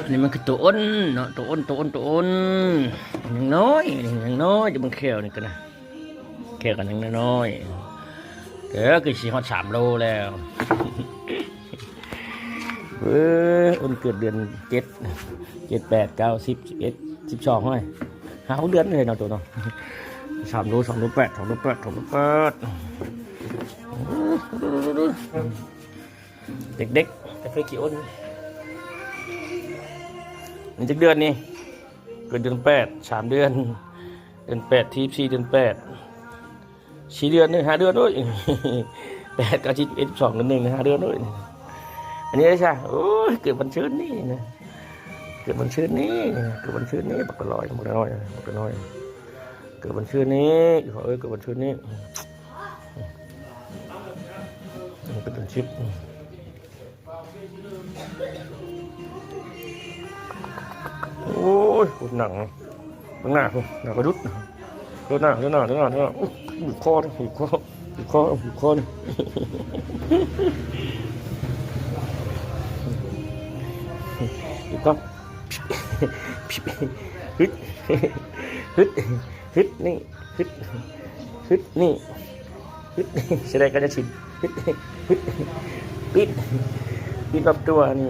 นี่มันคือตัวอ้นเนาะตัวอ้นยังน้อยจะมันแควนี่กันนะแควกันยังน้อยเดี๋ยวคือ4 ฮอด 3 โลแล้วอ้นเกิดเดือน7 7 8 9 10 11 12ห้อย5 เดือนเลยเนาะตัวเนาะ3 โล 2 โล 8 2 โล 8 2 โล 8เด็กๆจะเคยกี่อ้นมันจะเดือนนี้เกิดเดือน8 3 เดือนเดือน8ที4 เดือน8 4 เดือนนึง5 เดือนด้วย8 9 10 11 12 เดือน1 5 เดือนด้วยอันนี้ใช่โอ้ยเกิดวันชื้นนี่นะเกิดวันชื้นนี่บักกะลอยบักกะน้อยเกิดวันชื้นนี้เกิดวันชื้นนี้เป็นต้นชิปโอ้ยหนังหน้ากระดุดหน้าหูคอนี่อีกก็ฮึดนี่แสดงการจะชินปิดรอบตัวนี่